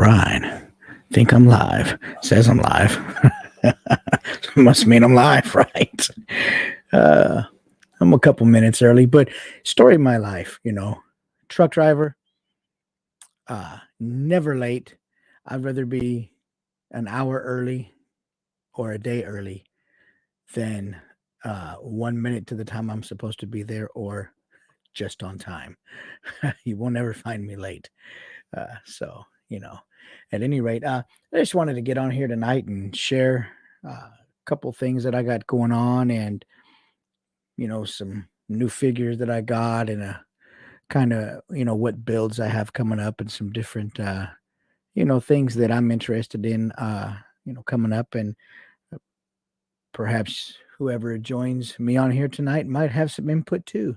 right. Think I'm live. Says I'm live. Must mean I'm live, right? Uh, I'm a couple minutes early, but story of my life, truck driver, never late. I'd rather be an hour early or a day early than 1 minute to the time I'm supposed to be there or just on time. You won't ever find me late. So, at any rate, I just wanted to get on here tonight and share a couple things that I got going on and, some new figures that I got and a kind of, what builds I have coming up and some different, things that I'm interested in, coming up. And perhaps whoever joins me on here tonight might have some input too.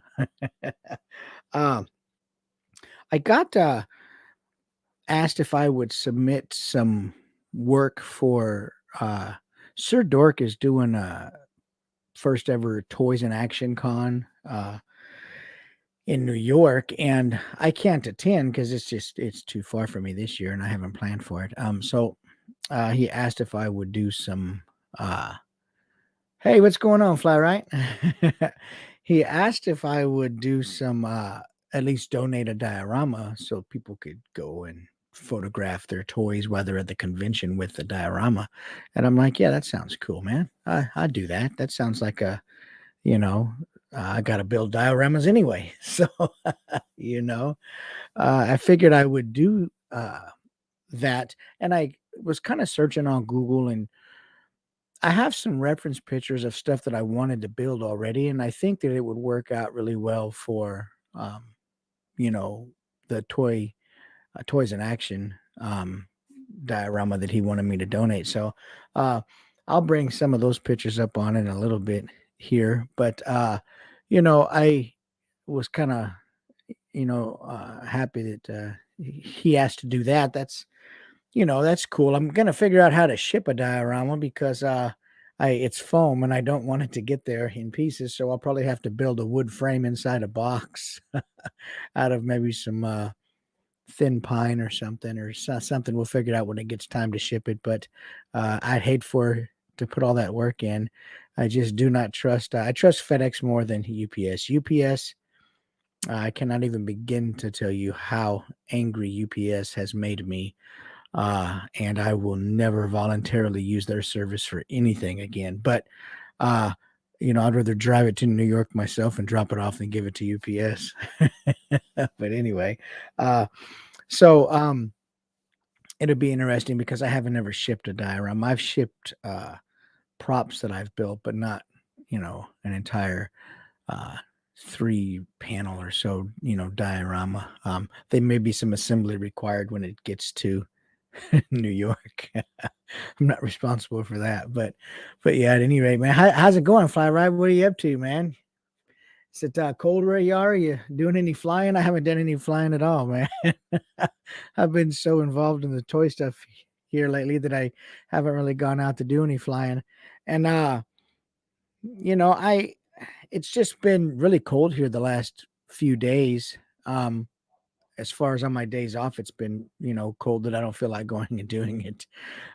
um, I got asked if I would submit some work for Sir Dork is doing a first ever Toys in Action Con in New York, and I can't attend because it's too far for me this year, and I haven't planned for it. So he asked if I would do some. Hey, what's going on, Fly Right? He asked if I would do some, at least donate a diorama so people could go and photograph their toys while they're at the convention with the diorama. And I'm like, yeah, that sounds cool, man. I'd do that. That sounds like you know, I got to build dioramas anyway. So, you know, I figured I would do that. And I was kind of searching on Google and I have some reference pictures of stuff that I wanted to build already, and I think that it would work out really well for, you know, the toys in action diorama that he wanted me to donate. So, uh, I'll bring some of those pictures up on in a little bit here, but I was kind of, happy that he asked to do that. That's cool. I'm gonna figure out how to ship a diorama because it's foam and I don't want it to get there in pieces. So I'll probably have to build a wood frame inside a box out of maybe some thin pine or something something. We'll figure it out when it gets time to ship it. But I'd hate for to put all that work in. I just do not trust. I trust FedEx more than UPS. UPS. I cannot even begin to tell you how angry UPS has made me and I will never voluntarily use their service for anything again. But uh, I'd rather drive it to New York myself and drop it off than give it to UPS. But anyway, uh, so it'll be interesting because I haven't ever shipped a diorama. I've shipped props that I've built, but not an entire uh, three panel or so diorama. There may be some assembly required when it gets to New York. I'm not responsible for that, but yeah, at any rate, man, how's it going, Fly Right? What are you up to, man? Is it cold where you are? Are you doing any flying? I haven't done any flying at all, man. I've been so involved in the toy stuff here lately that I haven't really gone out to do any flying. And I it's just been really cold here the last few days. As far as on my days off, it's been, cold that I don't feel like going and doing it.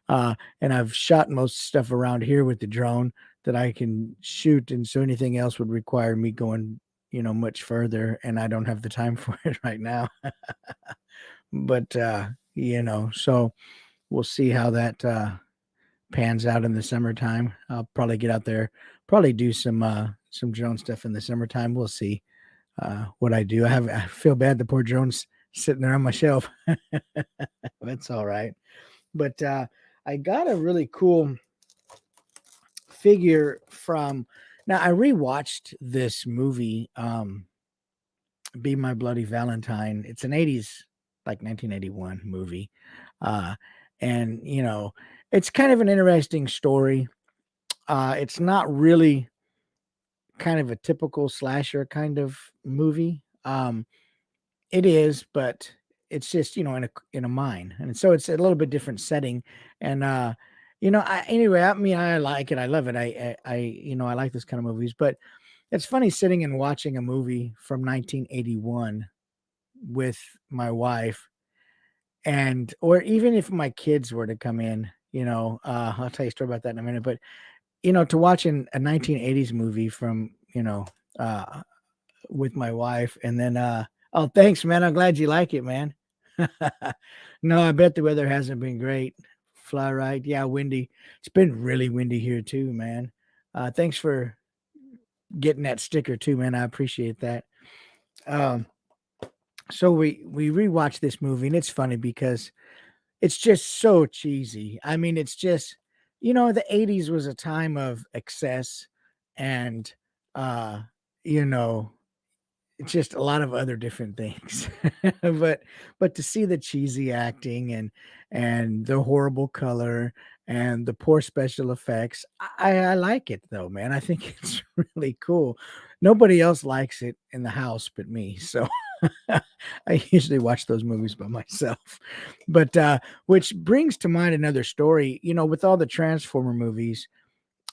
And I've shot most stuff around here with the drone that I can shoot. And so anything else would require me going, much further. And I don't have the time for it right now. But, so we'll see how that pans out in the summertime. I'll probably get out there, probably do some drone stuff in the summertime. We'll see what I do. I feel bad the poor drone's sitting there on my shelf. That's all right. But I got a really cool figure from now. I rewatched this movie, Be My Bloody Valentine. It's an 80s, like 1981 movie. Uh, and it's kind of an interesting story. It's not really kind of a typical slasher kind of movie. It is, but it's just, in a mine. And so it's a little bit different setting. And I like it. I love it. I like this kind of movies, but it's funny sitting and watching a movie from 1981 with my wife And or even if my kids were to come in, I'll tell you a story about that in a minute. But to watch a 1980s movie from uh with my wife, and then oh, thanks, man. I'm glad you like it, man. No, I bet the weather hasn't been great. Fly right, yeah, windy. It's been really windy here too, man. Thanks for getting that sticker too, man. I appreciate that. Um, so we rewatched this movie, and it's funny because it's just so cheesy. I mean, it's just the 80s was a time of excess and uh, you know, just a lot of other different things. But to see the cheesy acting and the horrible color and the poor special effects, I like it though, man. I think it's really cool. Nobody else likes it in the house but me. So I usually watch those movies by myself. But which brings to mind another story, with all the Transformer movies,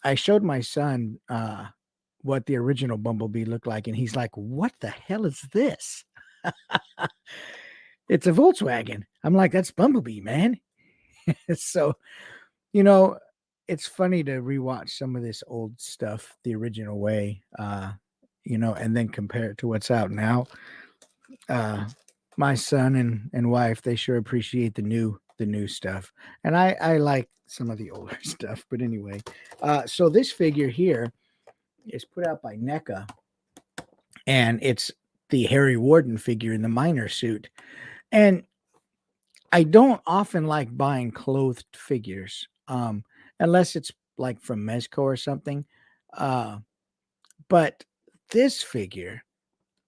I showed my son what the original Bumblebee looked like, and he's like, "What the hell is this?" It's a Volkswagen. I'm like, "That's Bumblebee, man." So, you know, it's funny to rewatch some of this old stuff the original way, and then compare it to what's out now. Uh, my son and wife, they sure appreciate the new stuff, and I like some of the older stuff. But anyway, so this figure here is put out by NECA, and it's the Harry Warden figure in the miner suit. And I don't often like buying clothed figures, unless it's like from Mezco or something. Uh, but this figure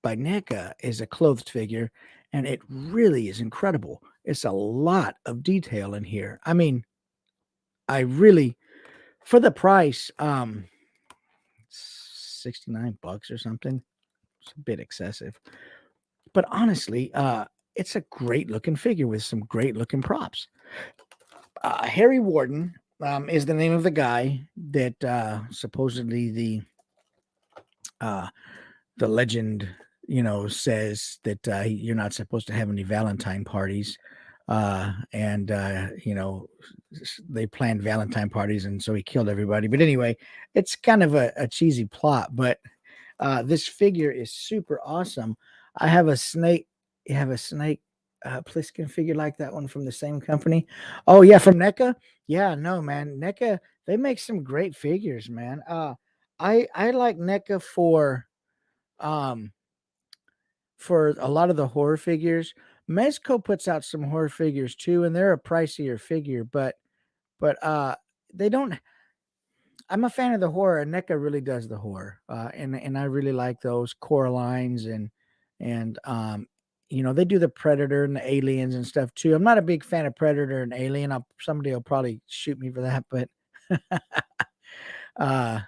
by NECA is a clothed figure, and it really is incredible. It's a lot of detail in here. I mean, I really, for the price, $69 or something. It's a bit excessive. But honestly, it's a great looking figure with some great looking props. Harry Warden is the name of the guy that supposedly uh, the legend, says that you're not supposed to have any Valentine parties. And they planned Valentine parties, and so he killed everybody. But anyway, it's kind of a cheesy plot, but this figure is super awesome. I have a snake. You have a snake Pliskin figure like that one from the same company. Oh yeah, from NECA. Yeah, no man, NECA. They make some great figures, man. I like NECA um for a lot of the horror figures. Mezco puts out some horror figures too, and they're a pricier figure, but they don't. I'm a fan of the horror. NECA really does the horror, and I really like those Coralines and they do the Predator and the Aliens and stuff too. I'm not a big fan of Predator and Alien. Somebody will probably shoot me for that, but uh,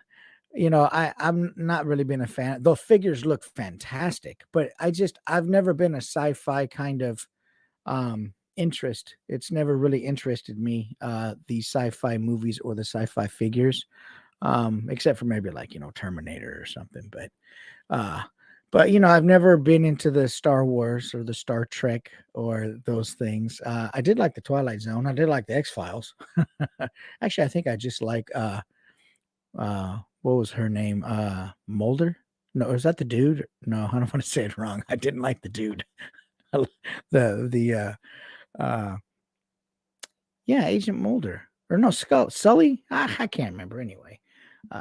I'm not really been a fan. The figures look fantastic, but I've never been a sci-fi kind of interest. It's never really interested me, the sci-fi movies or the sci-fi figures, except for maybe like Terminator or something. Uh but I've never been into the Star Wars or the Star Trek or those things. I did like the Twilight Zone. I did like the X-Files. Actually, I think I just like what was her name? Mulder? No, is that the dude? No, I don't want to say it wrong. I didn't like the dude. The yeah, Agent Mulder. Or no, Sully? I can't remember anyway.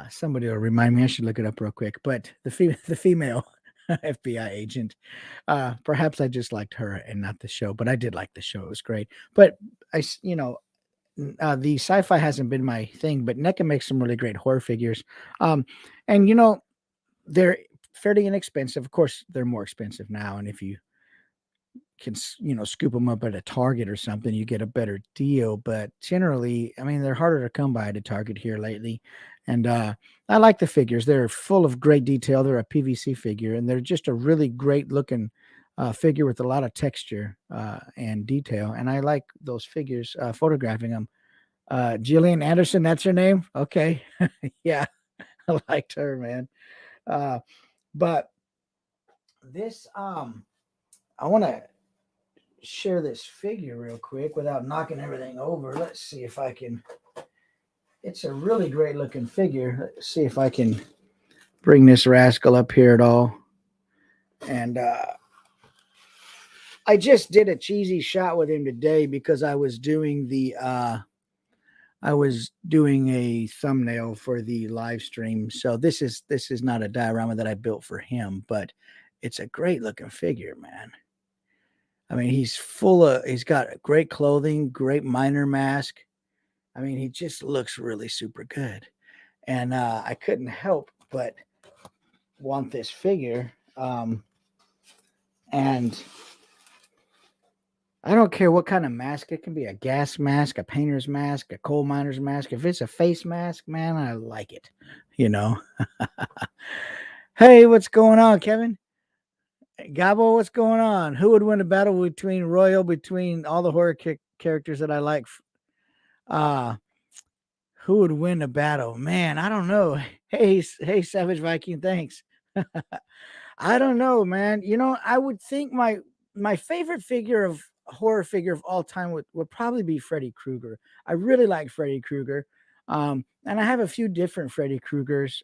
Somebody will remind me. I should look it up real quick. But the female FBI agent. Perhaps I just liked her and not the show, but I did like the show. It was great. But the sci-fi hasn't been my thing, but NECA makes some really great horror figures. Um, and they're fairly inexpensive. Of course, they're more expensive now, and if you can scoop them up at a Target or something, you get a better deal. But generally, I mean, they're harder to come by at a Target here lately. And I like the figures. They're full of great detail. They're a PVC figure, and they're just a really great looking figure with a lot of texture and detail. And I like those figures, photographing them. Jillian Anderson, that's her name. Okay. Yeah, I liked her, man. But this I want to share this figure real quick without knocking everything over. Let's see if I can. It's a really great looking figure. Let's see if I can bring this rascal up here at all. And I just did a cheesy shot with him today because I was doing a thumbnail for the live stream. So this is not a diorama that I built for him, but it's a great looking figure, man. I mean, he's got great clothing, great miner mask. I mean, he just looks really super good. And I couldn't help but want this figure. And I don't care what kind of mask. It can be a gas mask, a painter's mask, a coal miner's mask. If it's a face mask, man, I like it. You know. Hey, what's going on, Kevin? Gabo, what's going on? Who would win a battle between all the horror characters that I like? Uh, who would win a battle? Man, I don't know. Hey, Savage Viking, thanks. I don't know, man. I would think my favorite figure of horror figure of all time would probably be Freddy Krueger. I really like Freddy Krueger. And I have a few different Freddy Kruegers.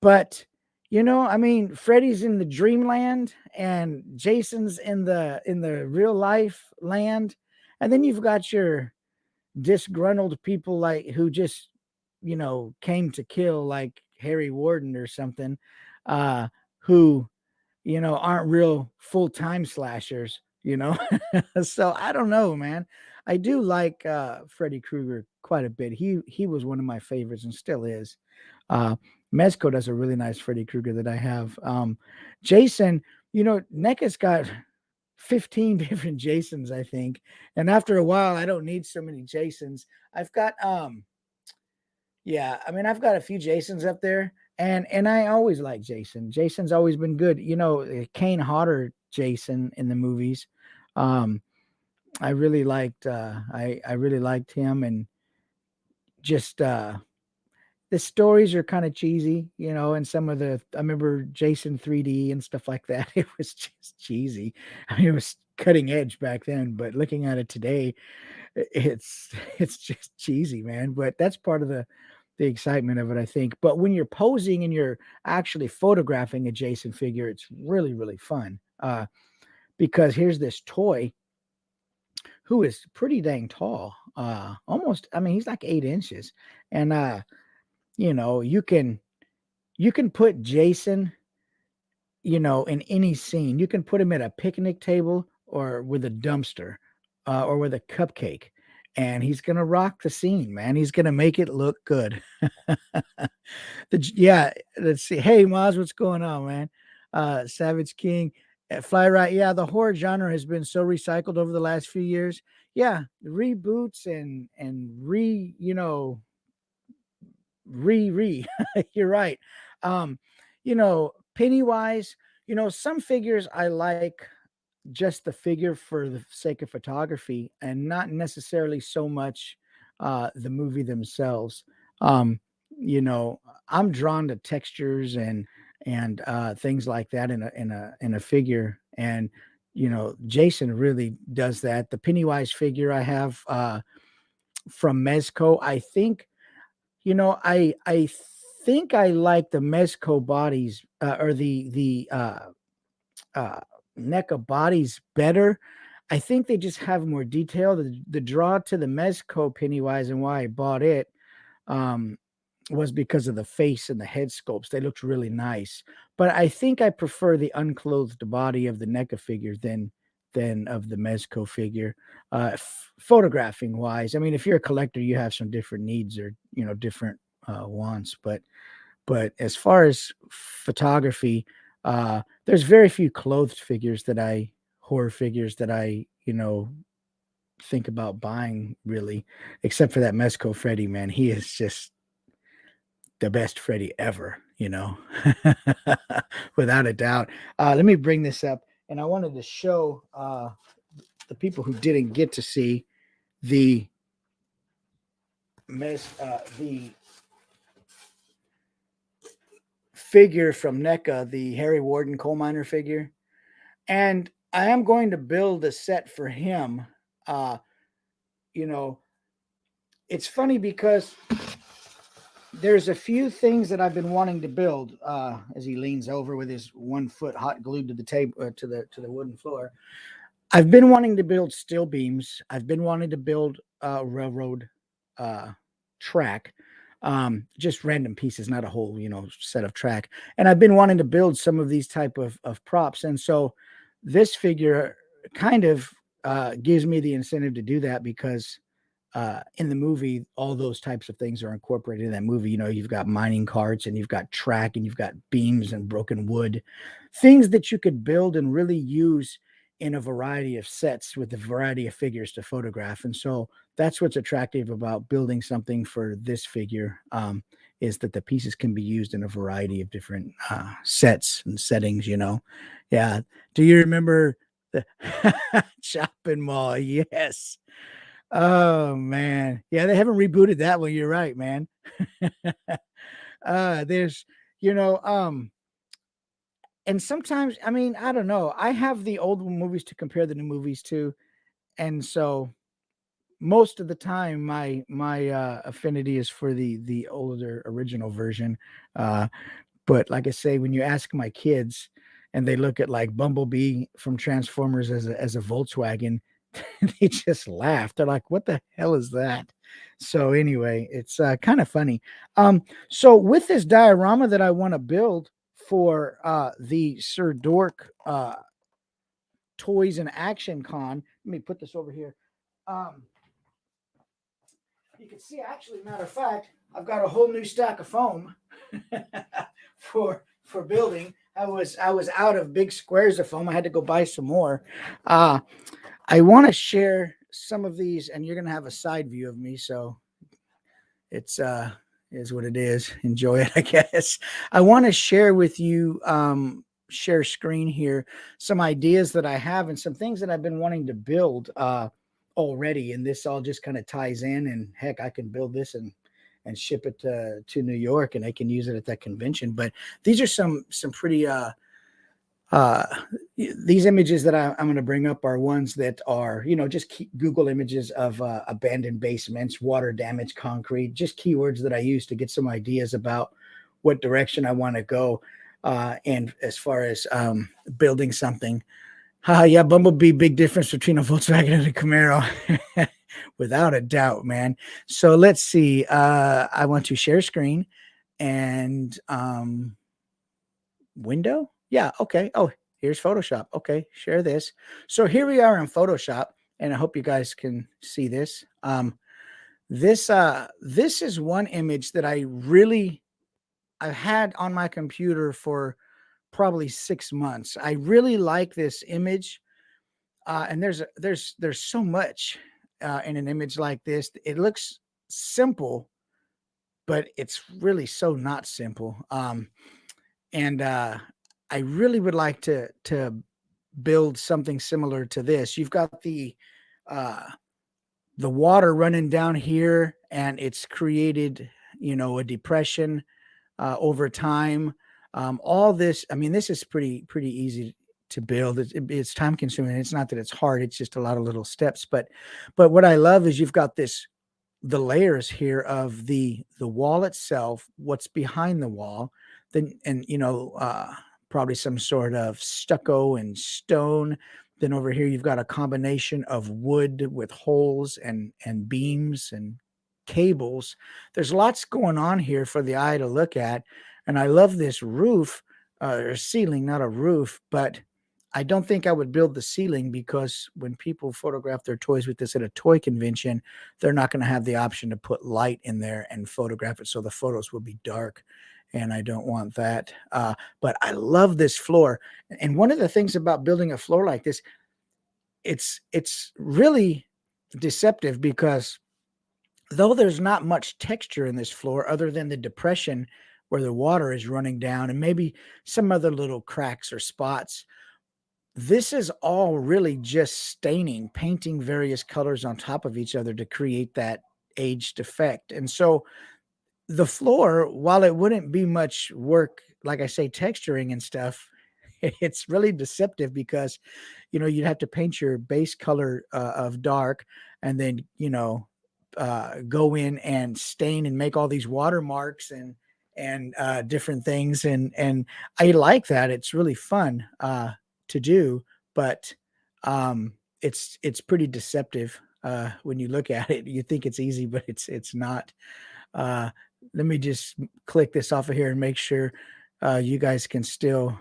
But I mean, Freddy's in the dreamland and Jason's in the real life land. And then you've got your disgruntled people like who just came to kill, like Harry Warden or something, who aren't real full-time slashers. So I don't know, man. I do like Freddy Krueger quite a bit. He was one of my favorites and still is. uh Mezco does a really nice Freddy Krueger that I have. Jason, NECA's got 15 different Jasons, I think. And after a while, I don't need so many Jasons. I've got yeah, I mean, I've got a few Jasons up there, and I always like Jason. Jason's always been good. Kane Hodder Jason in the movies. Um, I really liked I really liked him, and just the stories are kind of cheesy, and some of the I remember Jason 3D and stuff like that. It was just cheesy. I mean, it was cutting edge back then, but looking at it today, it's it's just cheesy, man. But that's part of the excitement of it, I think. But when you're posing and you're actually photographing a Jason figure, it's really, really fun. Because here's this toy who is pretty dang tall. Almost, I mean, he's like 8 inches. And you can put Jason, in any scene. You can put him at a picnic table or with a dumpster, or with a cupcake, and he's gonna rock the scene, man. He's gonna make it look good. Yeah, let's see. Hey, Maz, what's going on, man? Savage King, Fly Right. Yeah, the horror genre has been so recycled over the last few years. Yeah, reboots and re. You're right. Um, Pennywise. Some figures I like just the figure for the sake of photography and not necessarily so much the movie themselves. Um, you know, I'm drawn to textures and things like that in a figure, and Jason really does that. The Pennywise figure I have from Mezco, I think I think I like the Mezco bodies, or the uh, NECA bodies better. I think they just have more detail. The draw to the Mezco Pennywise and why I bought it um, was because of the face and the head sculpts. They looked really nice. But I think I prefer the unclothed body of the NECA figure than of the Mezco figure. Photographing wise, I mean, if you're a collector, you have some different needs or different wants. But as far as photography, there's very few clothed figures horror figures that I think about buying, really, except for that Mezco Freddy, man. He is just the best Freddy ever. Without a doubt. Let me bring this up, and I wanted to show the people who didn't get to see the the figure from NECA, the Harry Warden coal miner figure. And I am going to build a set for him. Uh, you know, it's funny because there's a few things that I've been wanting to build. As he leans over with his 1 foot hot glued to the table to the wooden floor, I've been wanting to build steel beams. I've been wanting to build a railroad uh, track, just random pieces, not a whole set of track. And I've been wanting to build some of these type of props. And so this figure kind of gives me the incentive to do that because in the movie, all those types of things are incorporated in that movie. You've got mining carts and you've got track and you've got beams and broken wood, things that you could build and really use in a variety of sets with a variety of figures to photograph. And so that's what's attractive about building something for this figure, is that the pieces can be used in a variety of different sets and settings. Yeah. Do you remember the Chopping Mall? Yes. Oh man. Yeah, they haven't rebooted that one. You're right, man. There's, you know, and sometimes, I mean, I don't know. I have the old movies to compare the new movies to, and so most of the time, my affinity is for the older original version. Uh, but like I say, when you ask my kids, and they look at like Bumblebee from Transformers as a Volkswagen, they just laugh. They're like, "What the hell is that?" So anyway, it's kind of funny. So with this diorama that I want to build for the Sir Dork Toys and Action Con, let me put this over here. Um, you can see, actually, matter of fact, I've got a whole new stack of foam for building. I was out of big squares of foam. I had to go buy some more. Uh, I want to share some of these, and you're gonna have a side view of me, so it's is what it is. Enjoy it, I guess. I want to share with you, share screen here, some ideas that I have and some things that I've been wanting to build already, and this all just kind of ties in. And heck, I can build this and ship it to New York, and I can use it at that convention. But these are some pretty uh, these images that I'm going to bring up are ones that are, just Google images of abandoned basements, water damage, concrete, just keywords that I use to get some ideas about what direction I want to go. And as far as building something, yeah, Bumblebee, big difference between a Volkswagen and a Camaro, without a doubt, man. So let's see. I want to share screen and window. Yeah. Okay. Oh, here's Photoshop. Okay. Share this. So here we are in Photoshop, and I hope you guys can see this. This is one image that I've had on my computer for probably 6 months. I really like this image. And there's so much in an image like this. It looks simple, but it's really so not simple. And I really would like to build something similar to this. You've got uh, the water running down here, and it's created, a depression over time. All this, I mean, this is pretty easy to build. It's time consuming. It's not that it's hard. It's just a lot of little steps. But what I love is you've got the layers here of the wall itself, what's behind the wall, then and probably some sort of stucco and stone. Then over here you've got a combination of wood with holes and beams and cables. There's lots going on here for the eye to look at, and I love this roof or ceiling, not a roof, but I don't think I would build the ceiling because when people photograph their toys with this at a toy convention, they're not going to have the option to put light in there and photograph it. So the photos will be dark. And I don't want that. But I love this floor. And one of the things about building a floor like this, it's really deceptive because though there's not much texture in this floor other than the depression where the water is running down and maybe some other little cracks or spots, this is all really just staining, painting various colors on top of each other to create that aged effect. And so the floor, while it wouldn't be much work, like I say, texturing and stuff, it's really deceptive because you'd have to paint your base color of dark, and then, go in and stain and make all these watermarks and different things. And I like that. It's really fun to do, but it's pretty deceptive when you look at it. You think it's easy, but it's not. Uh, Let me just click this off of here and make sure you guys can still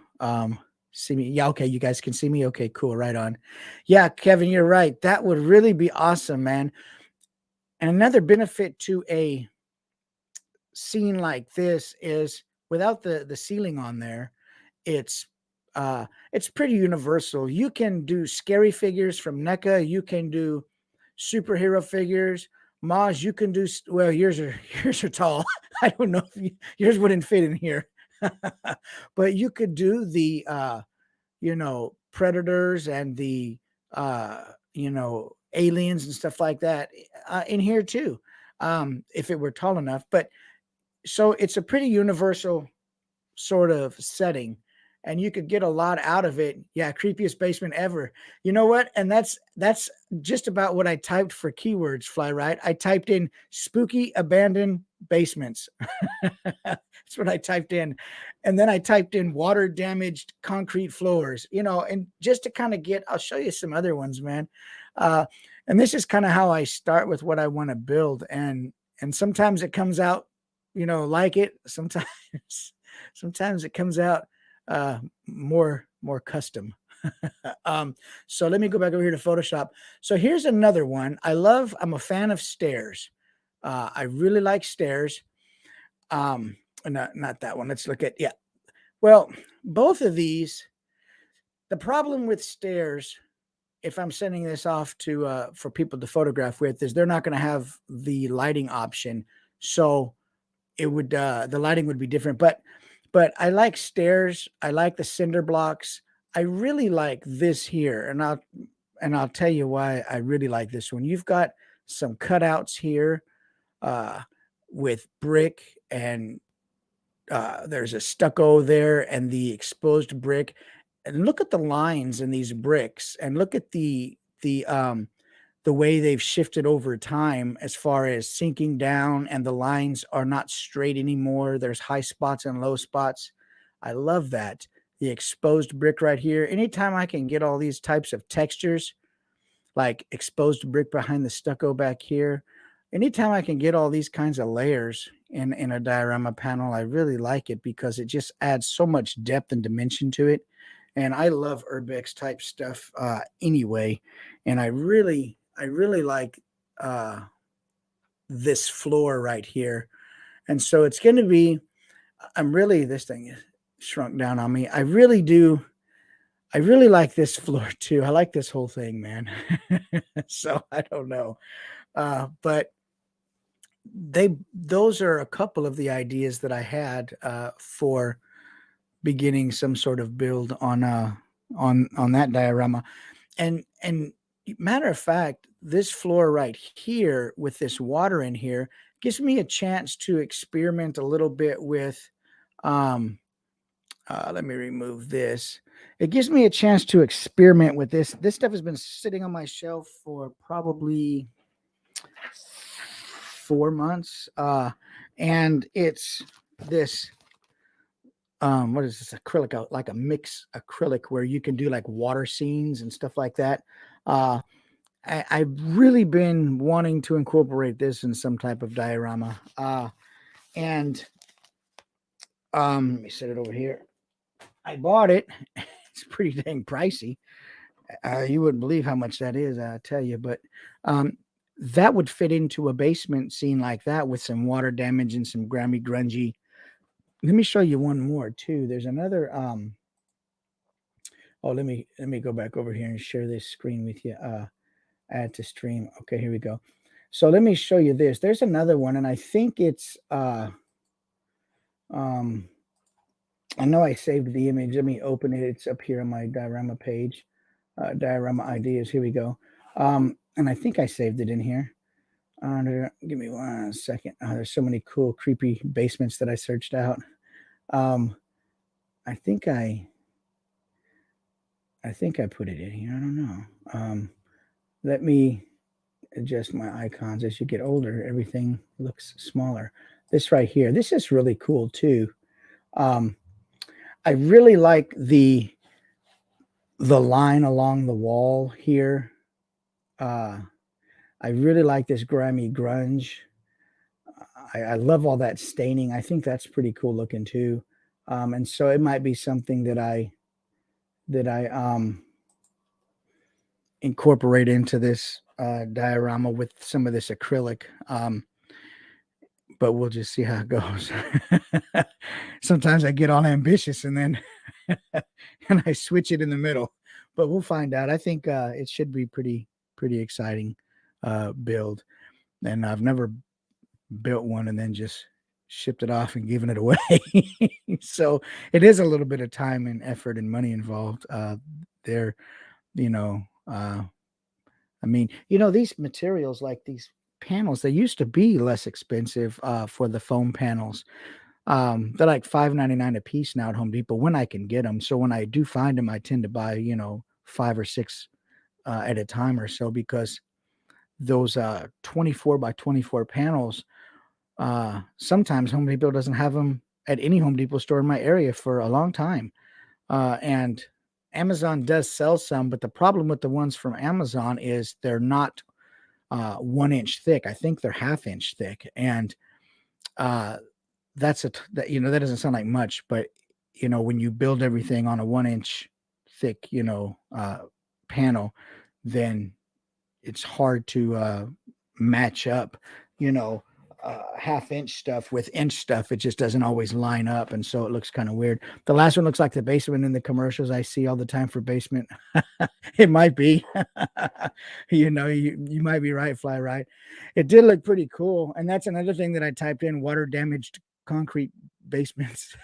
see me. Yeah, okay, you guys can see me. Okay, cool, right on. Yeah, Kevin, you're right. That would really be awesome, man. And another benefit to a scene like this is without the ceiling on there, it's it's pretty universal. You can do scary figures from NECA, you can do superhero figures. Maj, you can do well, yours are tall. I don't know if yours wouldn't fit in here. But you could do the predators and the aliens and stuff like that in here too, if it were tall enough. But so it's a pretty universal sort of setting, and you could get a lot out of it. Yeah, creepiest basement ever. You know what? And that's just about what I typed for keywords, Fly Right. I typed in spooky abandoned basements. That's what I typed in. And then I typed in water damaged concrete floors, and just to kind of I'll show you some other ones, man. And this is kind of how I start with what I want to build. And sometimes it comes out, like it. Sometimes it comes out more custom. So let me go back over here to Photoshop. So here's another one. I'm a fan of stairs. I really like stairs. Not that one. Let's look at, yeah. Well, both of these, the problem with stairs, if I'm sending this off to for people to photograph with, is they're not going to have the lighting option. So it would the lighting would be different. But I like stairs. I like the cinder blocks. I really like this here, and I'll tell you why I really like this one. You've got some cutouts here with brick, and there's a stucco there and the exposed brick. And look at the lines in these bricks, and look at the way they've shifted over time as far as sinking down, and the lines are not straight anymore. There's high spots and low spots. I love that. The exposed brick right here. Anytime I can get all these types of textures, like exposed brick behind the stucco back here, anytime I can get all these kinds of layers in a diorama panel, I really like it because it just adds so much depth and dimension to it. And I love urbex type stuff anyway. And I really like this floor right here. And so it's going to be, this thing is shrunk down on me. I really like this floor too. I like this whole thing, man. So I don't know. But those are a couple of the ideas that I had for beginning some sort of build on that diorama. And matter of fact, this floor right here with this water in here gives me a chance to experiment a little bit with let me remove this. It gives me a chance to experiment with this. This stuff has been sitting on my shelf for probably 4 months. And it's this what is this acrylic, like a mix acrylic where you can do like water scenes and stuff like that. I've really been wanting to incorporate this in some type of diorama. And let me set it over here. I bought it. It's pretty dang pricey. You wouldn't believe how much that is, I tell you. But that would fit into a basement scene like that with some water damage and some grungy. Let me show you one more too. There's another. Let me go back over here and share this screen with you. Add to stream. Okay, here we go. So let me show you this. There's another one, and I think it's I know I saved the image. Let me open it. It's up here on my diorama page. Diorama ideas. Here we go. And I think I saved it in here. Give me 1 second. There's so many cool, creepy basements that I searched out. I think I I think I put it in here. I don't know. Let me adjust my icons. As you get older, everything looks smaller. This right here, this is really cool too. Um, I really like the line along the wall here. Uh, I really like this grimy grunge. I love all that staining. I think that's pretty cool looking too. And so it might be something that I incorporate into this diorama with some of this acrylic. But we'll just see how it goes. Sometimes I get all ambitious and then and I switch it in the middle. But we'll find out. I think it should be pretty exciting build. And I've never built one and then just shipped it off and given it away. So it is a little bit of time and effort and money involved there, you know. I mean, these materials like these panels, they used to be less expensive for the foam panels. They're like $5.99 a piece now at Home Depot when I can get them. So when I do find them, I tend to buy, five or six at a time or so, because those 24 by 24 panels, sometimes Home Depot doesn't have them at any Home Depot store in my area for a long time. And Amazon does sell some, but the problem with the ones from Amazon is they're not 1 inch thick. I think they're half-inch thick. And uh, that doesn't sound like much, but when you build everything on a 1 inch thick, panel, then it's hard to match up, half-inch stuff with inch stuff. It just doesn't always line up, and so it looks kind of weird. The last one looks like the basement in the commercials I see all the time for basement. It might be. You might be right, Fly Right. It did look pretty cool, and that's another thing that I typed in: water damaged concrete basements.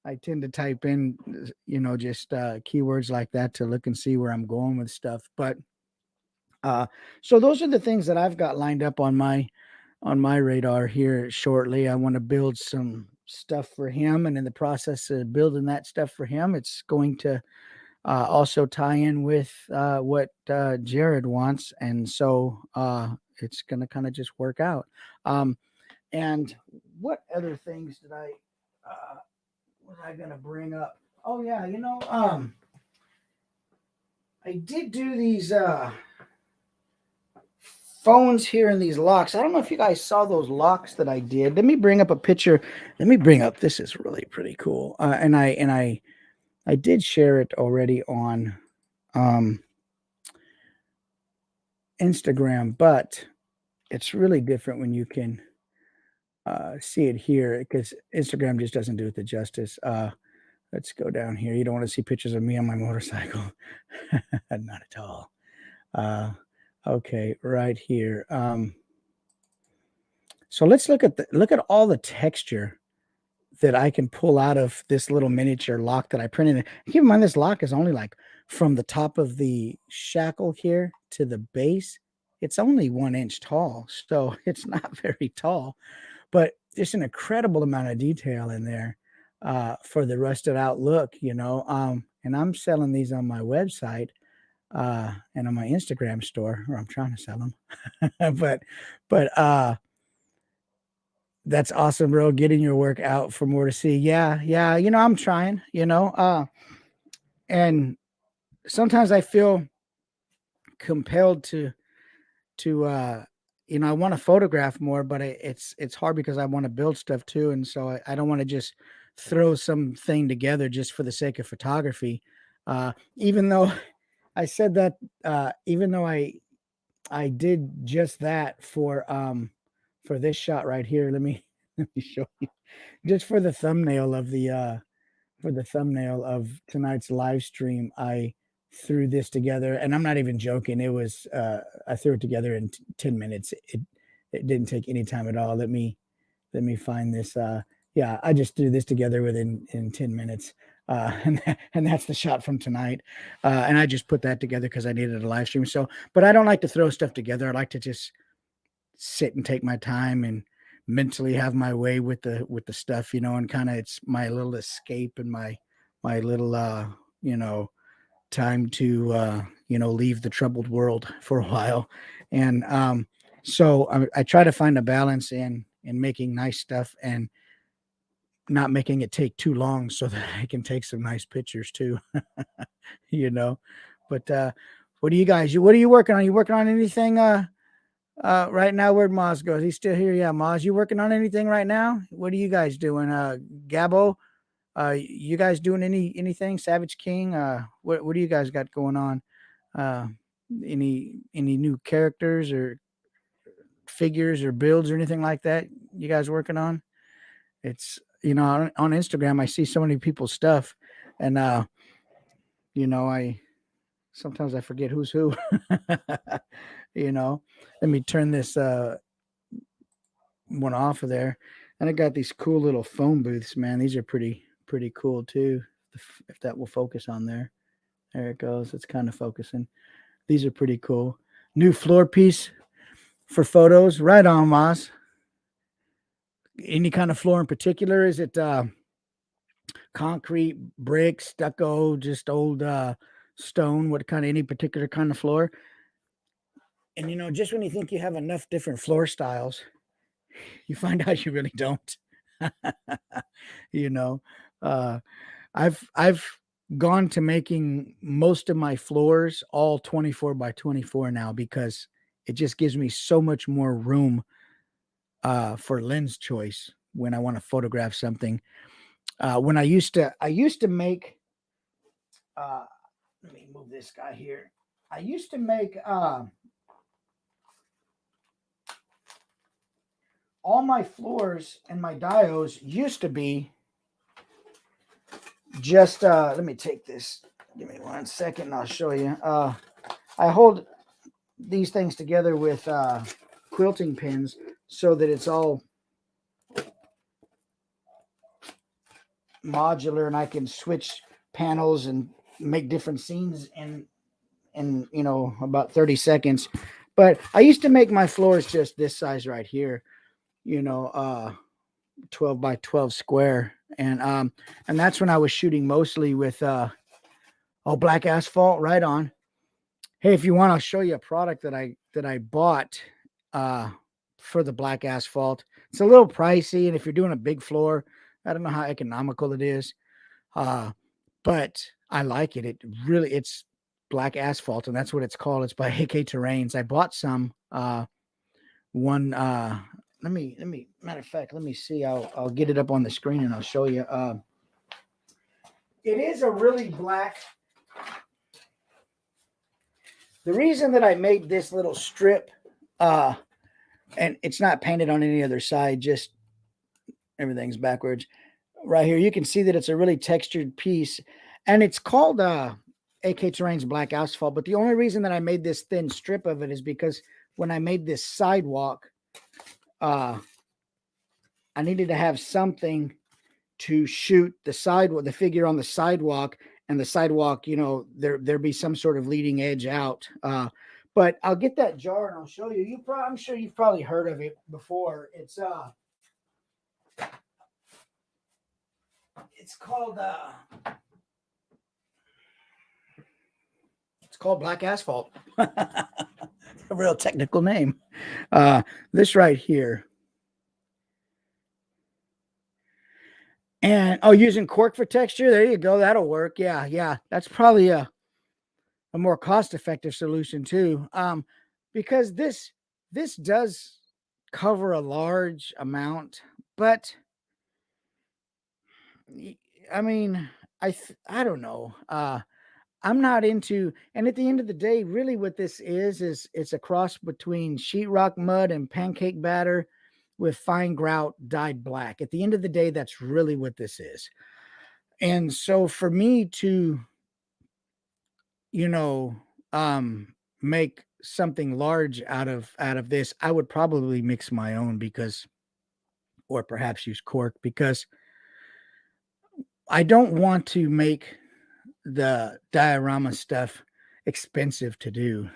I tend to type in, just keywords like that to look and see where I'm going with stuff. But so those are the things that I've got lined up on my radar here shortly. I want to build some stuff for him, and in the process of building that stuff for him, it's going to also tie in with what Jared wants, and so it's going to kind of just work out. And what other things was I going to bring up? Oh yeah, I did do these phones here in these locks. I don't know if you guys saw those locks that I did. Let me bring up a picture. Let me bring up. This is really pretty cool. And I did share it already on Instagram, but it's really different when you can see it here, because Instagram just doesn't do it the justice. Let's go down here. You don't want to see pictures of me on my motorcycle. Not at all. Okay, right here. So let's look at all the texture that I can pull out of this little miniature lock that I printed. Keep in mind, this lock is only like from the top of the shackle here to the base. It's only 1 inch tall, so it's not very tall, but there's an incredible amount of detail in there for the rusted out look, and I'm selling these on my website and on my Instagram store, or I'm trying to sell them. but that's awesome, bro. Getting your work out for more to see. Yeah, yeah. I'm trying, and sometimes I feel compelled to I want to photograph more, but it's hard because I want to build stuff too. And so I don't want to just throw something together just for the sake of photography. Even though I said that, even though I did just that for this shot right here. Let me show you, just for the thumbnail of tonight's live stream. I threw this together, and I'm not even joking. It was I threw it together in 10 minutes. It didn't take any time at all. Let me find this. Yeah, I just threw this together within in 10 minutes. And that's the shot from tonight. And I just put that together because I needed a live stream. So, but I don't like to throw stuff together. I like to just sit and take my time and mentally have my way with the stuff, and kind of it's my little escape and my little you know, time to, leave the troubled world for a while. And so I try to find a balance in making nice stuff and not making it take too long so that I can take some nice pictures too, you know. But what are you working on? You working on anything right now? Where'd Moz go? Is he still here? Yeah, Moz, you working on anything right now? What are you guys doing? Gabo, you guys doing anything? Savage King, what do you guys got going on? Uh, any new characters or figures or builds or anything like that you guys working on? It's on Instagram I see so many people's stuff, and I sometimes I forget who's who. you know, Let me turn this one off of there, and I got these cool little phone booths. Man, these are pretty cool too. If that will focus on there, there it goes. It's kind of focusing. These are pretty cool. New floor piece for photos. Right on, Moss. Any kind of floor in particular? Is it concrete, brick, stucco, just old stone? What kind of any particular kind of floor? And just when you think you have enough different floor styles, you find out you really don't. you know, uh, I've gone to making most of my floors all 24 by 24 now because it just gives me so much more room for lens choice when I want to photograph something. When I used to make. Let me move this guy here. I used to make all my floors and my diodes used to be just. Let me take this. Give me 1 second, and I'll show you. I hold these things together with quilting pins so that it's all modular, and I can switch panels and make different scenes in about 30 seconds. But I used to make my floors just this size right here, 12 by 12 square, and that's when I was shooting mostly with black asphalt. Right on. Hey, if you want, I'll show you a product that I bought for the black asphalt. It's a little pricey, and if you're doing a big floor, I don't know how economical it is, but I like it. It's black asphalt, and that's what it's called. It's by AK Terrains. I bought some one. Let me. Matter of fact, let me see. I'll get it up on the screen and I'll show you. It is a really black. The reason that I made this little strip, and it's not painted on any other side, just everything's backwards. Right here, you can see that it's a really textured piece, and it's called AK Terrain's Black Asphalt. But the only reason that I made this thin strip of it is because when I made this sidewalk, I needed to have something to shoot the sidewalk, the figure on the sidewalk, and the sidewalk, there be some sort of leading edge out. But I'll get that jar and I'll show you. I'm sure you've probably heard of it before. It's called black asphalt. A real technical name. This right here. And using cork for texture. There you go. That'll work. Yeah. That's probably a more cost-effective solution too. Because this does cover a large amount, but I mean, I don't know. I'm not into, and at the end of the day, really what this is it's a cross between sheetrock mud and pancake batter with fine grout dyed black. At the end of the day, that's really what this is. And so for me to, make something large out of this, I would probably mix my own or perhaps use cork, because I don't want to make the diorama stuff expensive to do.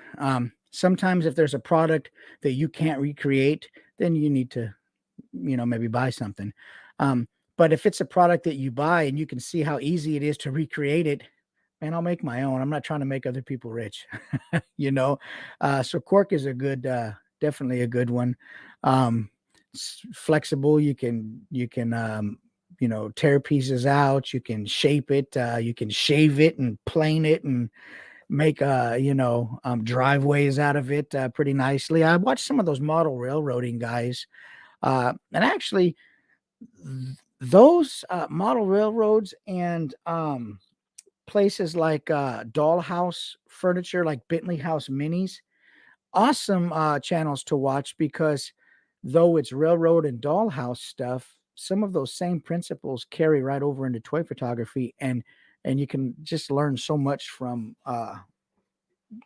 Sometimes if there's a product that you can't recreate, then you need to, maybe buy something. But if it's a product that you buy and you can see how easy it is to recreate it, and I'll make my own. I'm not trying to make other people rich, you know. So cork is a good, definitely a good one. Um, Flexible. You can tear pieces out. You can shape it. You can shave it and plane it and make driveways out of it pretty nicely. I watched some of those model railroading guys, and actually those model railroads and places like Dollhouse Furniture, like Bentley House Minis, awesome channels to watch because though it's railroad and dollhouse stuff, some of those same principles carry right over into toy photography, and you can just learn so much from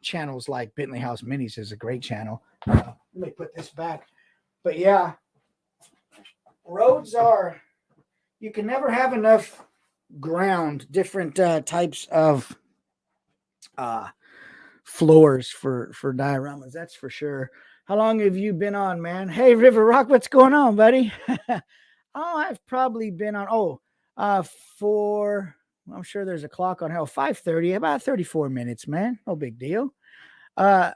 channels like Bentley House Minis is a great channel. Let me put this back. But yeah, roads are, you can never have enough ground, different types of uh, floors for dioramas. That's for sure. How long have you been on, man? Hey, River Rock, what's going on, buddy? Oh, I've probably been on. Uh, for I'm sure there's a clock on hell. 5:30, about 34 minutes, man. No big deal. Uh,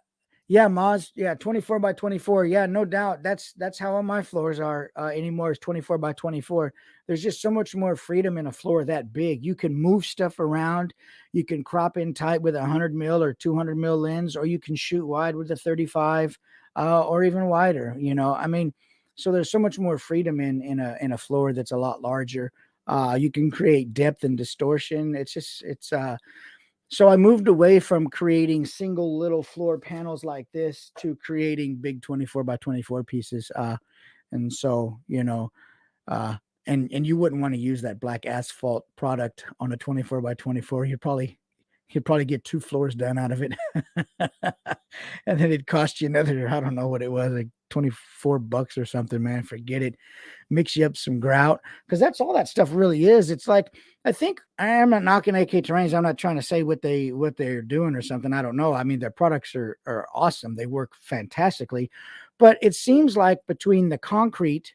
yeah, Maz. Yeah, 24 by 24. Yeah, no doubt. That's how all my floors are anymore. Is 24 by 24. There's just so much more freedom in a floor that big. You can move stuff around. You can crop in tight with a 100 mil or 200 mil lens, or you can shoot wide with a 35, or even wider. I mean, so there's so much more freedom in a floor that's a lot larger. You can create depth and distortion. It's so I moved away from creating single little floor panels like this to creating big 24 by 24 pieces. And so, uh, and you wouldn't want to use that black asphalt product on a 24 by 24. You'd probably get 2 floors done out of it. And then it'd cost you another, I don't know what it was, like $24 or something, man. Forget it. Mix you up some grout, because that's all that stuff really is. It's like, I think, I'm not knocking AK Terrains. I'm not trying to say what they're doing or something. I don't know. I mean, their products are awesome. They work fantastically. But it seems like between the concrete,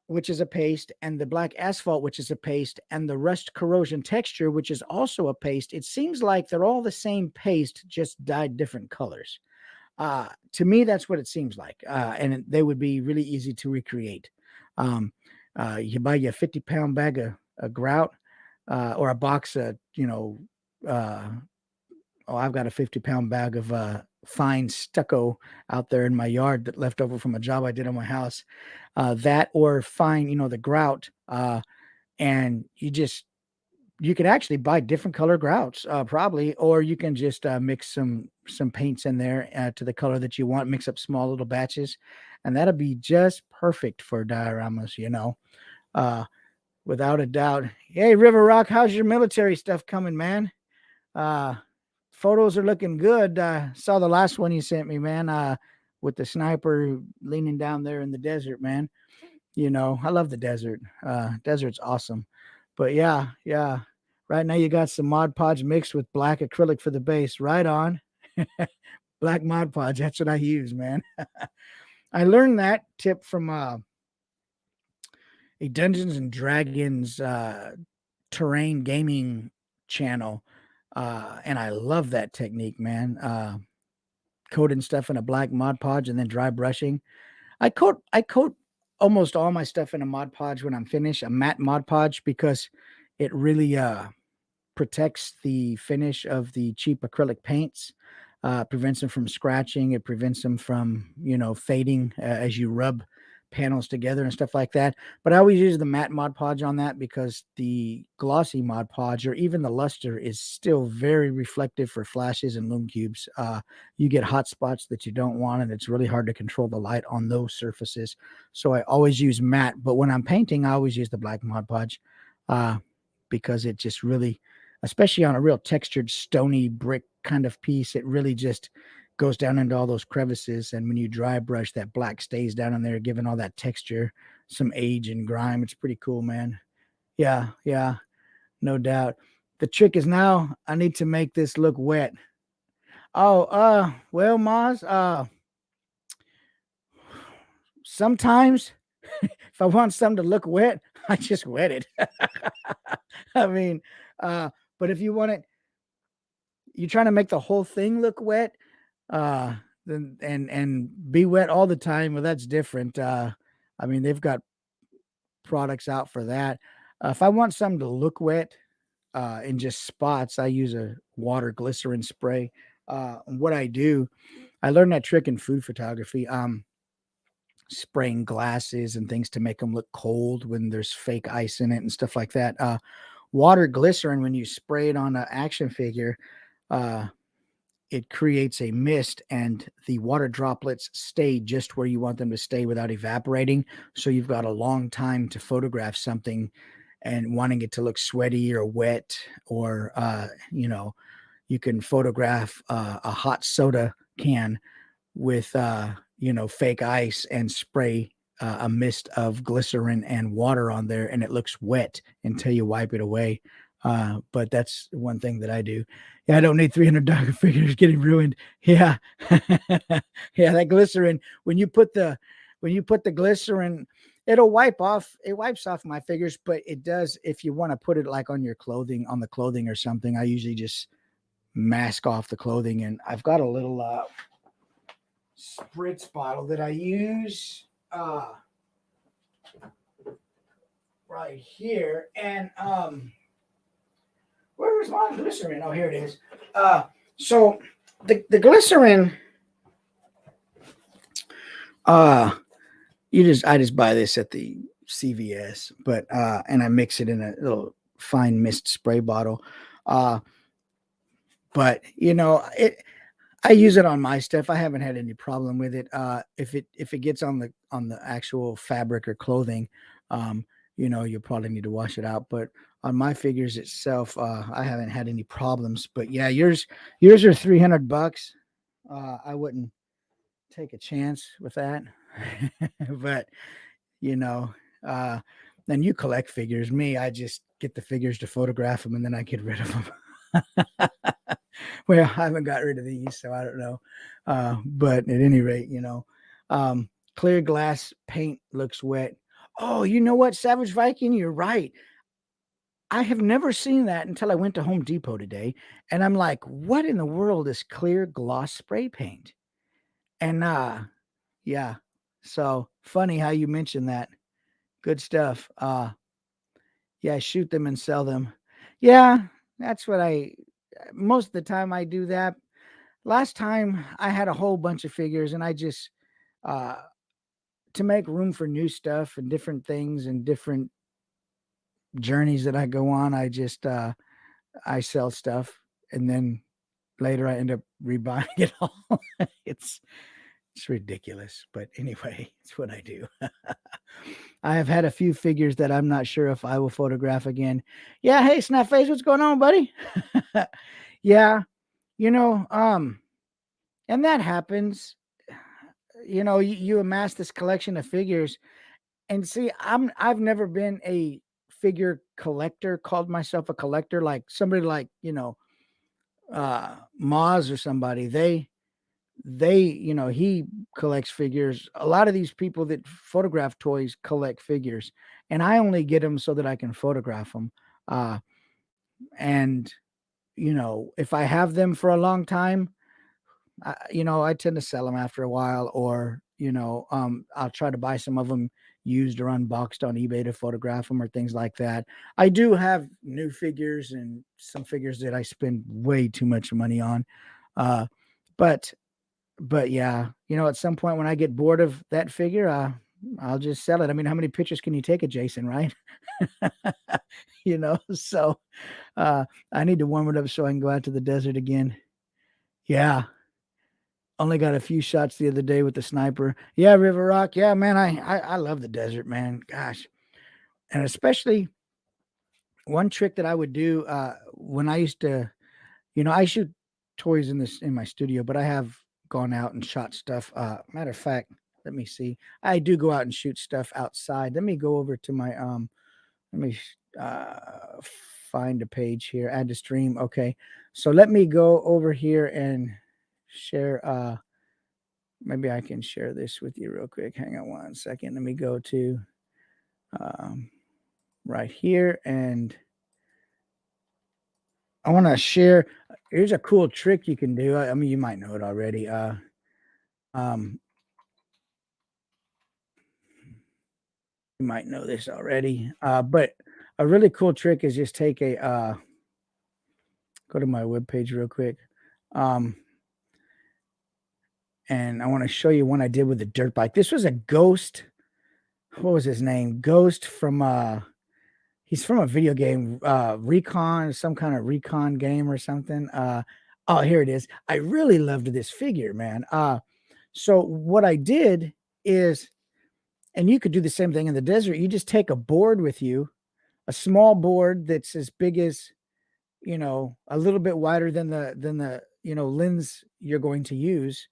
which is a paste, and the black asphalt, which is a paste, and the rust corrosion texture, which is also a paste, it seems like they're all the same paste, just dyed different colors. To me, that's what it seems like. And they would be really easy to recreate. Um, you buy you a 50-pound bag of grout, or a box of, uh, oh, I've got a 50-pound bag of fine stucco out there in my yard that left over from a job I did on my house. That or fine, the grout. And you can actually buy different color grouts, probably, or you can just mix some paints in there to the color that you want. Mix up small little batches, and that'll be just perfect for dioramas. Uh, without a doubt. Hey, River Rock, how's your military stuff coming, man? Uh, Photos are looking good. Saw the last one you sent me, man. With the sniper leaning down there in the desert, man. I love the desert. Desert's awesome. But yeah, yeah. Right now you got some Mod Podge mixed with black acrylic for the base. Right on. Black Mod Podge. That's what I use, man. I learned that tip from a Dungeons and Dragons terrain gaming channel. And I love that technique, man. Coating stuff in a black Mod Podge and then dry brushing. I coat almost all my stuff in a Mod Podge when I'm finished, a matte Mod Podge, because it really protects the finish of the cheap acrylic paints, prevents them from scratching. It prevents them from, fading as you rub panels together and stuff like that. But I always use the matte Mod Podge on that because the glossy Mod Podge or even the luster is still very reflective for flashes and lume cubes. You get hot spots that you don't want, and it's really hard to control the light on those surfaces. So I always use matte, but when I'm painting, I always use the black Mod Podge, because it just really, especially on a real textured stony brick kind of piece, it really just goes down into all those crevices. And when you dry brush, that black stays down in there, giving all that texture, some age and grime. It's pretty cool, man. Yeah, yeah, no doubt. The trick is now I need to make this look wet. Oh, well, Maz, sometimes if I want something to look wet, I just wet it. I mean, but if you want it, you're trying to make the whole thing look wet, uh, then and be wet all the time. Well, that's different. I mean, they've got products out for that. If I want something to look wet, in just spots, I use a water glycerin spray. What I do, I learned that trick in food photography. Spraying glasses and things to make them look cold when there's fake ice in it and stuff like that. Water glycerin, when you spray it on an action figure, uh, it creates a mist and the water droplets stay just where you want them to stay without evaporating. So you've got a long time to photograph something and wanting it to look sweaty or wet, or, you can photograph a hot soda can with fake ice and spray a mist of glycerin and water on there, and it looks wet until you wipe it away. But that's one thing that I do. Yeah, I don't need 300 dollar figures getting ruined. Yeah, yeah, that glycerin. When you put the glycerin, it'll wipe off. It wipes off my figures, but it does if you want to put it like on your clothing, on the clothing or something. I usually just mask off the clothing, and I've got a little spritz bottle that I use right here. And where's my glycerin? Oh, here it is. So the glycerin, uh, I just buy this at the CVS, but and I mix it in a little fine mist spray bottle. Uh, but I use it on my stuff. I haven't had any problem with it. If it gets on the actual fabric or clothing, you probably need to wash it out. But on my figures itself, I haven't had any problems. But yeah, yours are $300. I wouldn't take a chance with that. But you know, uh, then you collect figures. Me, I just get the figures to photograph them and then I get rid of them. Well, I haven't got rid of these, so I don't know. But at any rate, clear glass paint looks wet. Oh, you know what, Savage Viking? You're right. I have never seen that until I went to Home Depot today. And I'm like, what in the world is clear gloss spray paint? And yeah. So funny how you mentioned that. Good stuff. Yeah, shoot them and sell them. Yeah, that's what most of the time I do that. Last time I had a whole bunch of figures and I just uh to make room for new stuff and different things and different journeys that I go on, I sell stuff, and then later I end up rebuying it all. it's it's ridiculous, but anyway, it's what I do. I have had a few figures that I'm not sure if I will photograph again. Yeah, hey Snapface, what's going on, buddy? Yeah, you know, um and that happens. You amass this collection of figures, and see, I've never been a figure collector, called myself a collector, like somebody like, Moz or somebody. He collects figures. A lot of these people that photograph toys collect figures, and I only get them so that I can photograph them. And if I have them for a long time, I tend to sell them after a while, or I'll try to buy some of them used or unboxed on eBay to photograph them or things like that. I do have new figures and some figures that I spend way too much money on, uh, but yeah, at some point when I get bored of that figure, I'll just sell it. I mean, how many pictures can you take of Jason, right? So I need to warm it up so I can go out to the desert again. Yeah, only got a few shots the other day with the sniper. Yeah, River Rock. Yeah, man, I love the desert, man. Gosh, and especially one trick that I would do when I used to, I shoot toys in my studio, but I have gone out and shot stuff. Matter of fact, let me see. I do go out and shoot stuff outside. Let me go over to my Let me find a page here. Add to stream. Okay, so let me go over here and share. Maybe I can share this with you real quick. Hang on one second. Let me go to right here, and I want to share. Here's a cool trick you can do. I mean, you might know it already. Um, you might know this already. But a really cool trick is just take a go to my webpage real quick. Um, and I want to show you one I did with a dirt bike. This was a ghost. What was his name? Ghost from he's from a video game, Recon, some kind of Recon game or something. Oh, here it is. I really loved this figure, man. So what I did is, and you could do the same thing in the desert. You just take a board with you, a small board that's as big as, a little bit wider than the lens you're going to use,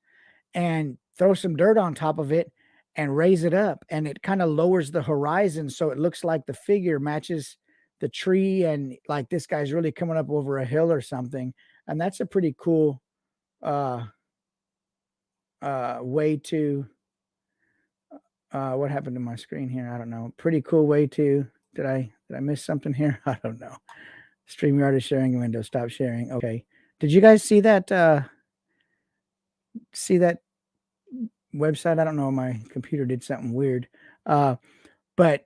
and throw some dirt on top of it and raise it up, and it kind of lowers the horizon so it looks like the figure matches the tree, and like this guy's really coming up over a hill or something. And that's a pretty cool uh way to what happened to my screen here? I don't know. Pretty cool way to did I miss something here? I don't know. StreamYard is sharing a window. Stop sharing. Okay. Did you guys see that website? I don't know. My computer did something weird. Uh, but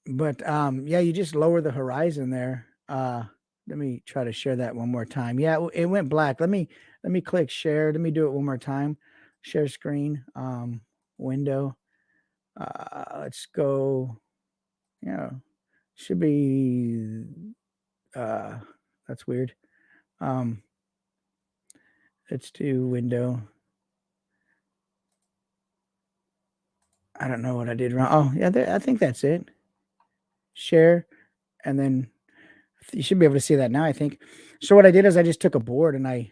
yeah, you just lower the horizon there. Let me try to share that one more time. Yeah, it went black. Let me click share. Let me do it one more time. Share screen. Window. Let's go. Yeah, should be. Uh, that's weird. Um, let's do window. I don't know what I did wrong. Oh, yeah, I think that's it. Share, and then you should be able to see that now, I think. So what I did is I just took a board and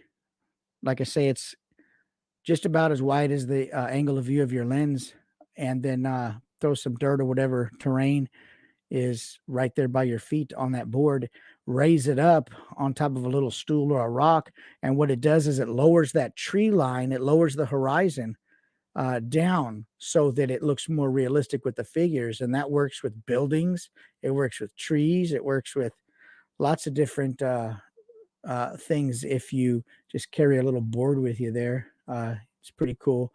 like I say, it's just about as wide as the angle of view of your lens, and then throw some dirt or whatever terrain is right there by your feet on that board. Raise it up on top of a little stool or a rock, and what it does is it lowers that tree line. It lowers the horizon down so that it looks more realistic with the figures, and that works with buildings. It works with trees. It works with lots of different things if you just carry a little board with you there. It's pretty cool.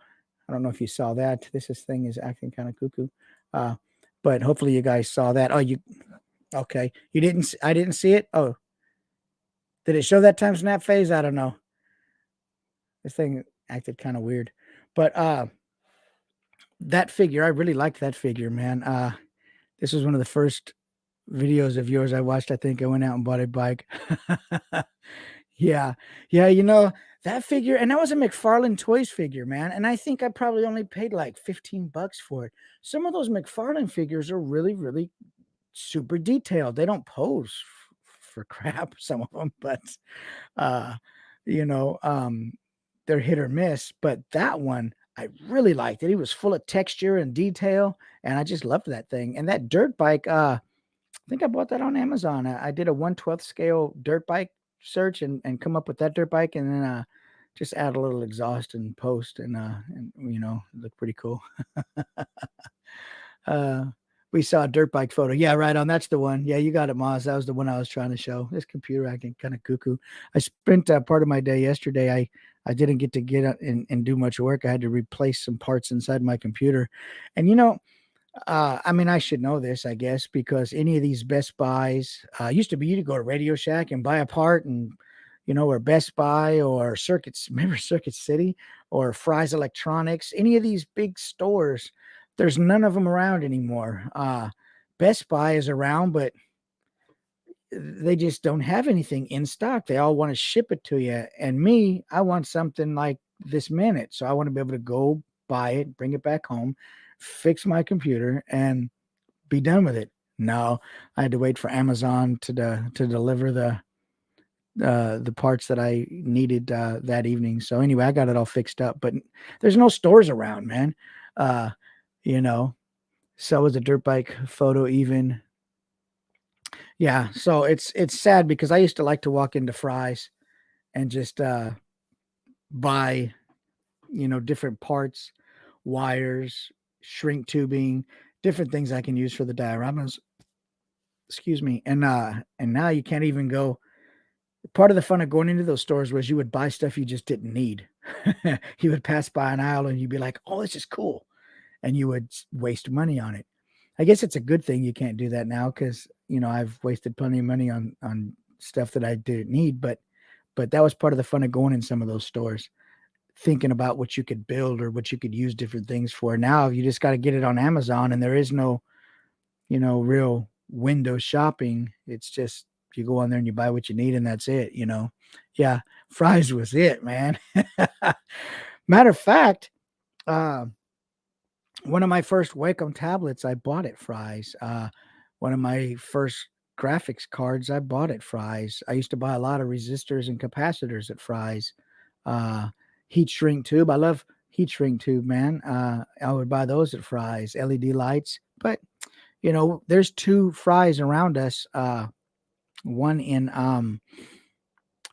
I don't know if you saw that. Thing is acting kind of cuckoo. Uh, but hopefully you guys saw that. Oh, you okay? You didn't? I didn't see it. Oh, did it show that time snap phase? I don't know. This thing acted kind of weird, but that figure, I really liked that figure, man. This was one of the first videos of yours I watched. I think I went out and bought a bike. Yeah. Yeah, that figure, and that was a McFarlane Toys figure, man, and I think I probably only paid like 15 bucks for it. Some of those McFarlane figures are really, really super detailed. They don't pose for crap, some of them, but, uh, you know, um, they're hit or miss, but that one, I really liked it. He was full of texture and detail, and I just loved that thing, and that dirt bike, I think I bought that on Amazon. I did a 1/12 scale dirt bike search and come up with that dirt bike, and then just add a little exhaust and post, and it looked pretty cool. uh, we saw a dirt bike photo. Yeah, right on. That's the one. Yeah, you got it, Moz. That was the one I was trying to show. This computer acting kind of cuckoo. I spent part of my day yesterday. I didn't get out and do much work. I had to replace some parts inside my computer, and I mean, I should know this, I guess, because any of these Best Buys used to be you to go to Radio Shack and buy a part, and or Best Buy or Circuits, remember Circuit City or Fry's Electronics, any of these big stores. There's none of them around anymore. Best Buy is around, but they just don't have anything in stock. They all want to ship it to you. And me, I want something like this minute. So I want to be able to go buy it, bring it back home, fix my computer, and be done with it. No, I had to wait for Amazon to deliver the parts that I needed that evening. So anyway, I got it all fixed up, but there's no stores around, man. Uh, you know, so was a dirt bike photo even. Yeah, so it's sad because I used to like to walk into Fry's and just buy, different parts, wires, shrink tubing, different things I can use for the dioramas. Excuse me. And now you can't even go Part of the fun of going into those stores was you would buy stuff you just didn't need. You would pass by an aisle and you'd be like, "Oh, this is cool," and you would waste money on it. I guess it's a good thing you can't do that now because I've wasted plenty of money on stuff that I didn't need. But that was part of the fun of going in some of those stores, thinking about what you could build or what you could use different things for. Now you just got to get it on Amazon, and there is no real window shopping. It's just you go on there and you buy what you need, and that's it. Yeah, fries was it, man. Matter of fact, uh, one of my first Wacom tablets, I bought at Fry's. One of my first graphics cards, I bought at Fry's. I used to buy a lot of resistors and capacitors at Fry's. Uh, Heat shrink tube. I love heat shrink tube, man. I would buy those at Fry's. LED lights. But there's two Fry's around us. One in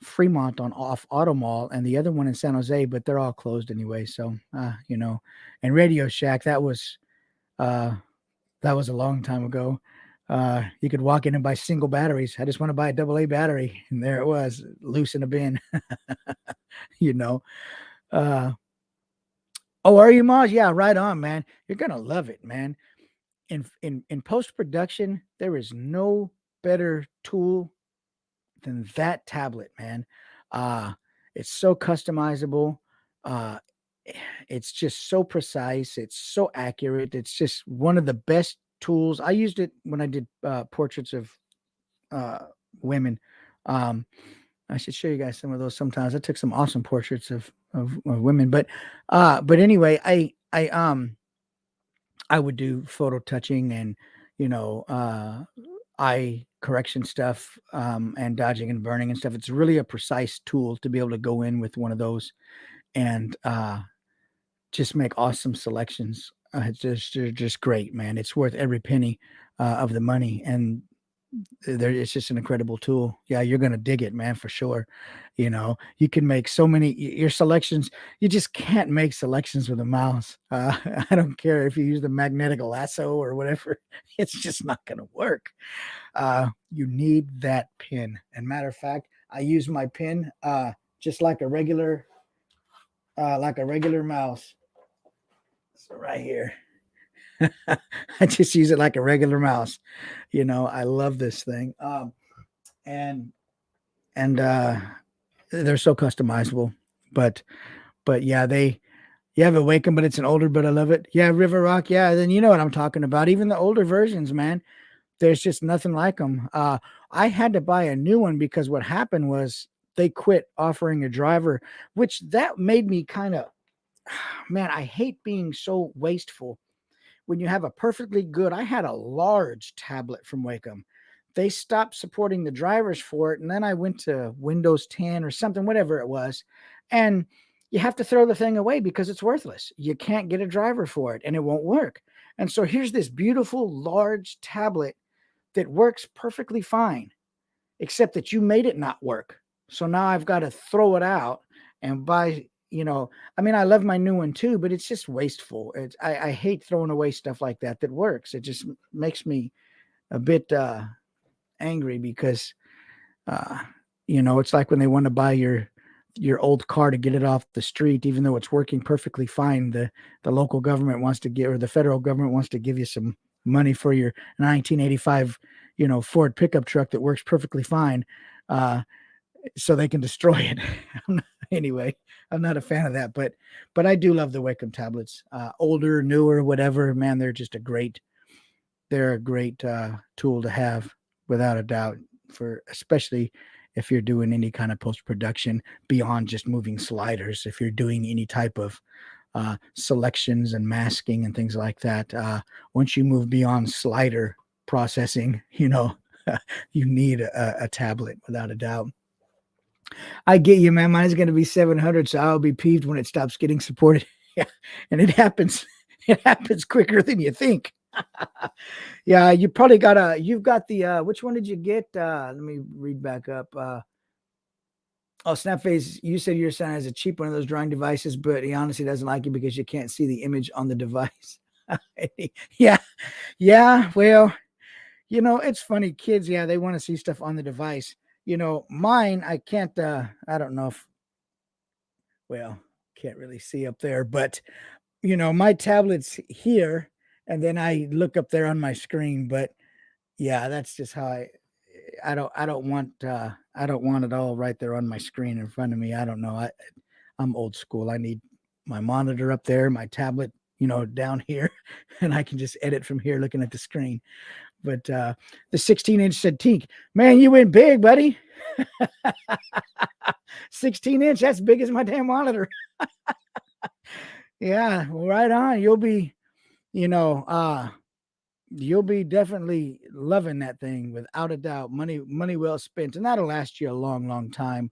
Fremont on off Auto Mall, and the other one in San Jose, but they're all closed anyway. So and Radio Shack, uh, that was a long time ago. You could walk in and buy single batteries. I just want to buy a AA battery, and there it was, loose in a bin. you know. Uh, oh, are you, Maj? Yeah, right on, man. You're gonna love it, man. In post production, there is no better tool than that tablet, man. Uh, it's so customizable. Uh, it's just so precise. It's so accurate. It's just one of the best tools. I used it when I did portraits of uh, women. Um, I should show you guys some of those sometimes. I took some awesome portraits of women, but anyway, I would do photo touching and eye correction stuff, and dodging and burning and stuff. It's really a precise tool to be able to go in with one of those and just make awesome selections. Just great, man. It's worth every penny of the money, and it's just an incredible tool. Yeah, you're gonna dig it, man, for sure. You can make so many your selections. You just can't make selections with a mouse. I don't care if you use the magnetic lasso or whatever. It's just not gonna work. You need that pin. And matter of fact, I use my pin just like a regular mouse. So right here. I just use it like a regular mouse. I love this thing. And they're so customizable. But yeah, you have a Wacom, but it's an older, but I love it. Yeah, River Rock. Yeah, then you know what I'm talking about. Even the older versions, man, there's just nothing like them. I had to buy a new one because what happened was they quit offering a driver, which that made me kind of, man, I hate being so wasteful when you have a perfectly good. I had a large tablet from Wacom. They stopped supporting the drivers for it, and then I went to Windows 10 or something, whatever it was, and you have to throw the thing away because it's worthless. You can't get a driver for it, and it won't work. And so here's this beautiful large tablet that works perfectly fine, except that you made it not work. So now I've got to throw it out and buy. I mean, I love my new one too, but it's just wasteful. I hate throwing away stuff like that works. It just makes me a bit angry because, it's like when they want to buy your old car to get it off the street, even though it's working perfectly fine. The local government wants to give, or the federal government wants to give you some money for your 1985, Ford pickup truck that works perfectly fine. So they can destroy it. Anyway, I'm not a fan of that, but I do love the Wacom tablets. Older, newer, whatever, man, they're a great tool to have without a doubt, for especially if you're doing any kind of post-production beyond just moving sliders. If you're doing any type of selections and masking and things like that, once you move beyond slider processing, you need a tablet without a doubt. I get you, man. Mine's going to be 700, so I'll be peeved when it stops getting supported. Yeah, and it happens. It happens quicker than you think. Yeah, you've got the which one did you get? Let me read back up. Snapface, you said your son has a cheap one of those drawing devices, but he honestly doesn't like it because you can't see the image on the device. Yeah. Well, it's funny. Kids, yeah, they want to see stuff on the device. Mine, I can't, I don't know if, well, can't really see up there, but my tablet's here, and then I look up there on my screen. But yeah, that's just how I don't want it all right there on my screen in front of me. I don't know. I'm old school. I need my monitor up there, my tablet, down here, and I can just edit from here looking at the screen. But the 16-inch said, Tink, man, you went big, buddy. 16-inch, that's big as my damn monitor. Yeah, well, right on. You know, uh, you'll be definitely loving that thing without a doubt. Money well spent, and that'll last you a long, long time.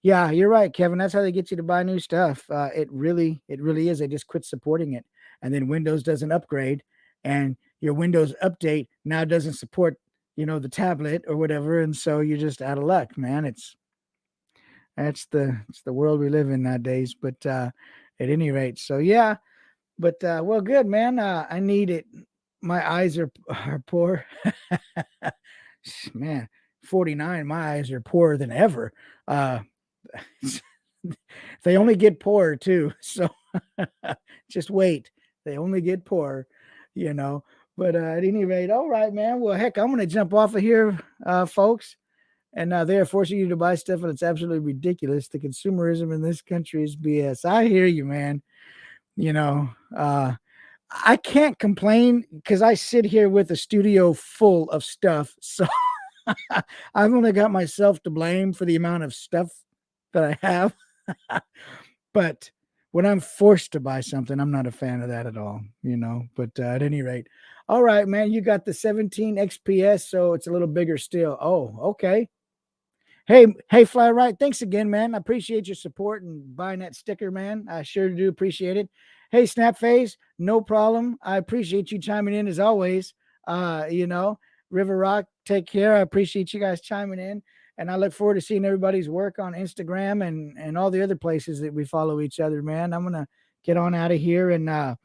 Yeah, you're right, Kevin. That's how they get you to buy new stuff. It really is. They just quit supporting it, and then Windows doesn't upgrade, and your Windows update now doesn't support, the tablet or whatever, and so you're just out of luck, man. It's the world we live in nowadays. But at any rate, so yeah. But well, good, man. I need it. My eyes are poor. Man, 49. My eyes are poorer than ever. Uh, they only get poorer too. So just wait. They only get poorer, you know. But at any rate, all right, man. Well, heck, I'm gonna jump off of here, folks. And they're forcing you to buy stuff, and it's absolutely ridiculous. The consumerism in this country is BS. I hear you, man. You know, I can't complain because I sit here with a studio full of stuff. So I've only got myself to blame for the amount of stuff that I have. But when I'm forced to buy something, I'm not a fan of that at all. But at any rate, all right, man, you got the 17 XPS, so it's a little bigger still. Oh, okay. Hey, Fly Right. Thanks again, man. I appreciate your support and buying that sticker, man. I sure do appreciate it. Hey, Snapface, no problem. I appreciate you chiming in as always. Uh, you know, River Rock, take care. I appreciate you guys chiming in. And I look forward to seeing everybody's work on Instagram and all the other places that we follow each other, man. I'm gonna get on out of here, and I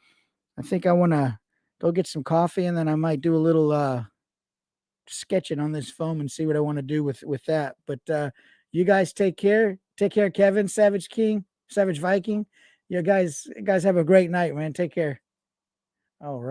think I wanna go get some coffee, and then I might do a little sketching on this foam and see what I want to do with that. But you guys take care. Take care, Kevin, Savage King, Savage Viking. You guys have a great night, man. Take care. All right.